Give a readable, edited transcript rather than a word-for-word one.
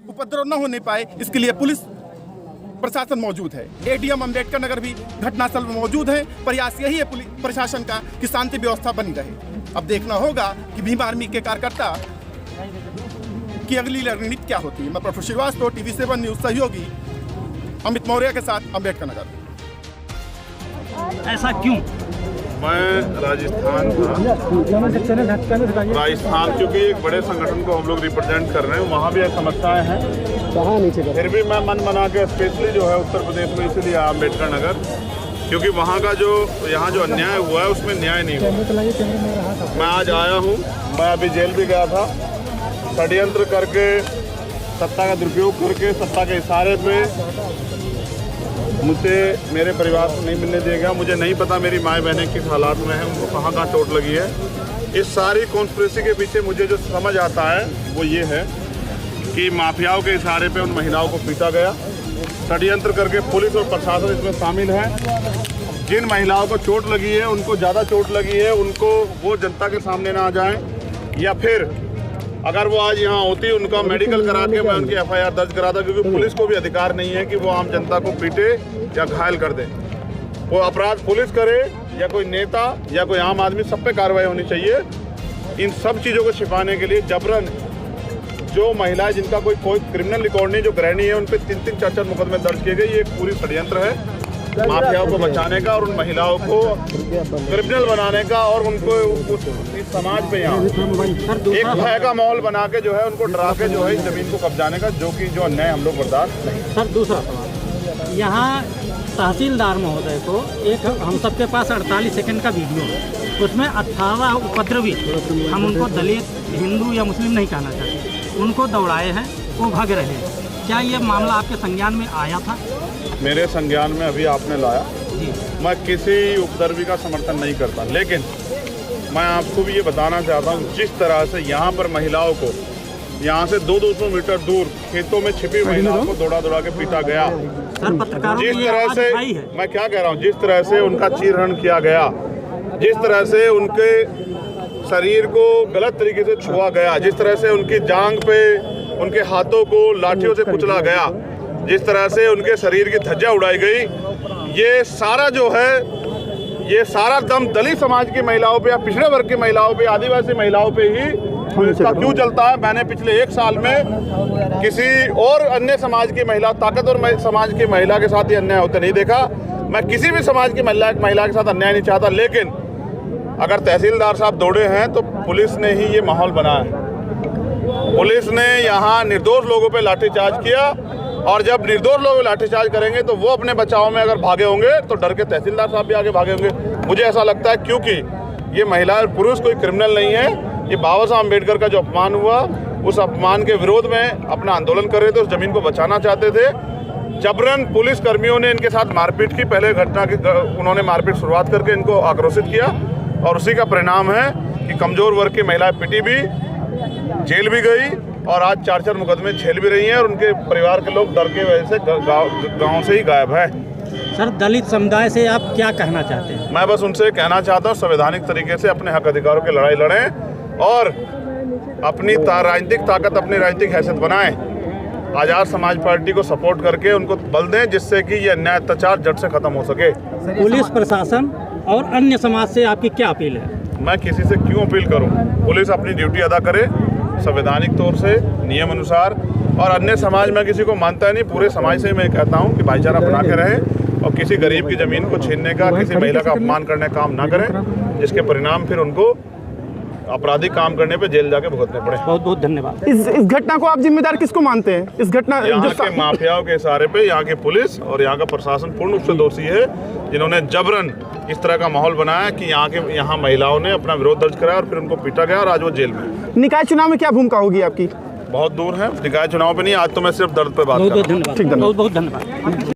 उपद्रव न होने पाए, इसके लिए पुलिस प्रशासन मौजूद है। एडीएम अम्बेडकर नगर भी घटनास्थल में मौजूद है। प्रयास यही है पुलिस प्रशासन का कि शांति व्यवस्था बनी रहे। अब देखना होगा कि भीम आर्मी के कार्यकर्ता की अगली रणनीति क्या होती है। मैं प्रोफेसर श्रीवास्तव, TV7 न्यूज सहयोगी अमित मौर्य के साथ, अम्बेडकर नगर। ऐसा क्यों? मैं राजस्थान क्योंकि एक बड़े संगठन को हम लोग रिप्रेजेंट कर रहे हैं, वहाँ भी समस्याएं हैं, फिर भी मैं मन बना के स्पेशली जो है उत्तर प्रदेश में इसलिए आया अम्बेडकर नगर, क्योंकि वहाँ का जो यहाँ जो अन्याय हुआ है उसमें न्याय नहीं हुआ। मैं आज आया हूँ, मैं अभी जेल भी गया था। षड्यंत्र करके, सत्ता का दुरुपयोग करके, सत्ता के इशारे पे मुझे मेरे परिवार को नहीं मिलने दिया गया। मुझे नहीं पता मेरी माएँ बहनें किस हालात में हैं, उनको कहाँ कहाँ चोट लगी है। इस सारी कॉन्स्पिरेसी के पीछे मुझे जो समझ आता है वो ये है कि माफियाओं के इशारे पे उन महिलाओं को पीटा गया। षड्यंत्र करके पुलिस और प्रशासन इसमें शामिल है। जिन महिलाओं को चोट लगी है, उनको ज़्यादा चोट लगी है, उनको वो जनता के सामने ना आ जाएं, या फिर अगर वो आज यहाँ होती उनका मेडिकल करा के मैं उनकी FIR दर्ज कराता, क्योंकि पुलिस को भी अधिकार नहीं है कि वो आम जनता को पीटे या घायल कर दे। वो अपराध पुलिस करे या कोई नेता या कोई आम आदमी, सब पे कार्रवाई होनी चाहिए। इन सब चीज़ों को छिपाने के लिए जबरन जो महिलाएं जिनका कोई क्रिमिनल रिकॉर्ड नहीं, जो गृहिणी है, उन पर 3-3, 4-4 मुकदमे दर्ज किए गए। ये एक पूरी षड्यंत्र है माफियाओं को बचाने का और उन महिलाओं को क्रिमिनल बनाने का, और उनको इस समाज पे यहाँ एक भय का माहौल बना के जो है उनको डरा के जो है इस जमीन को कब्जाने का, जो कि जो अन्याय हम लोग बर्दाश्त नहीं। सर दूसरा सवाल, यहाँ तहसीलदार महोदय को एक हम सबके पास 48 सेकंड का वीडियो है, उसमें 18 उपद्रवी, हम उनको दलित, हिंदू या मुस्लिम नहीं कहना चाहते, उनको दौड़ाए हैं, वो भाग रहे हैं। क्या ये मामला आपके संज्ञान में आया था? मेरे संज्ञान में अभी आपने लाया। मैं किसी उपद्रवी का समर्थन नहीं करता, लेकिन मैं आपको भी ये बताना चाहता हूँ, जिस तरह से यहाँ पर महिलाओं को यहाँ से 200-200 मीटर दूर खेतों में छिपी महिलाओं को दौड़ा के पीटा गया, जिस तरह से, मैं क्या कह रहा हूँ, जिस तरह से उनका चीरहरण किया गया, जिस तरह से उनके शरीर को गलत तरीके से छुआ गया, जिस तरह से उनकी जांघ पे, उनके हाथों को लाठियों से कुचला गया, जिस तरह से उनके शरीर की धज्जियां उड़ाई गई, ये सारा जो है, ये सारा दम दलित समाज की महिलाओं पे या पिछड़े वर्ग की महिलाओं पे, आदिवासी महिलाओं पे ही इसका क्यों चलता है? मैंने पिछले 1 साल में किसी और अन्य समाज की महिला, ताकतवर समाज की महिला के साथ ये अन्याय होते नहीं देखा। मैं किसी भी समाज की महिला के साथ अन्याय नहीं चाहता, लेकिन अगर तहसीलदार साहब दौड़े हैं तो पुलिस ने ही ये माहौल बनाया। पुलिस ने यहाँ निर्दोष लोगों पे लाठीचार्ज किया, और जब निर्दोष लोग लाठीचार्ज करेंगे तो वो अपने बचाव में अगर भागे होंगे तो डर के तहसीलदार साहब भी आगे भागे होंगे। मुझे ऐसा लगता है, क्योंकि ये महिला और पुरुष कोई क्रिमिनल नहीं है, ये बाबा साहब अम्बेडकर का जो अपमान हुआ, उस अपमान के विरोध में अपना आंदोलन कर रहे थे, उस जमीन को बचाना चाहते थे। जबरन पुलिस कर्मियों ने इनके साथ मारपीट की। पहले घटना की उन्होंने मारपीट शुरुआत करके इनको आक्रोशित किया, और उसी का परिणाम है कि कमज़ोर वर्ग की महिलाएं पिटी भी, जेल भी गई, और आज 4-4 मुकदमे झेल भी रही हैं, और उनके परिवार के लोग डर के वजह से गाँव से ही गायब है। सर दलित समुदाय से आप क्या कहना चाहते हैं? मैं बस उनसे कहना चाहता हूँ, संवैधानिक तरीके से अपने हक अधिकारों की लड़ाई लड़ें और अपनी राजनीतिक ताकत, अपनी राजनीतिक हैसियत बनाएं। आज़ाद समाज पार्टी को सपोर्ट करके उनको बल दें, जिससे कि ये अन्याय अत्याचार जड़ से खत्म हो सके। पुलिस प्रशासन और अन्य समाज से आपकी क्या अपील है? मैं किसी से क्यों अपील करूं? पुलिस अपनी ड्यूटी अदा करे संवैधानिक तौर से, नियम अनुसार, और अन्य समाज में किसी को मानता नहीं, पूरे समाज से मैं कहता हूं कि भाईचारा बना के रहे, और किसी गरीब की ज़मीन को छीनने का, किसी महिला का अपमान करने का काम ना करें, जिसके परिणाम फिर उनको आपराधिक काम करने पे जेल जाके भुगतने पड़े। बहुत बहुत धन्यवाद। इस घटना को आप जिम्मेदार किसको मानते हैं? इस घटना यहाँ के माफियाओं के इशारे पे यहाँ की पुलिस और यहाँ का प्रशासन पूर्ण रूप से दोषी है, जिन्होंने जबरन इस तरह का माहौल बनाया कि यहाँ महिलाओं ने अपना विरोध दर्ज कराया और फिर उनको पीटा गया, और आज वो जेल में। निकाय चुनाव में क्या भूमिका होगी आपकी? बहुत दूर है निकाय चुनाव पे नहीं, आज तो मैं सिर्फ दर्द पे बात कर रहा हूँ। बहुत धन्यवाद।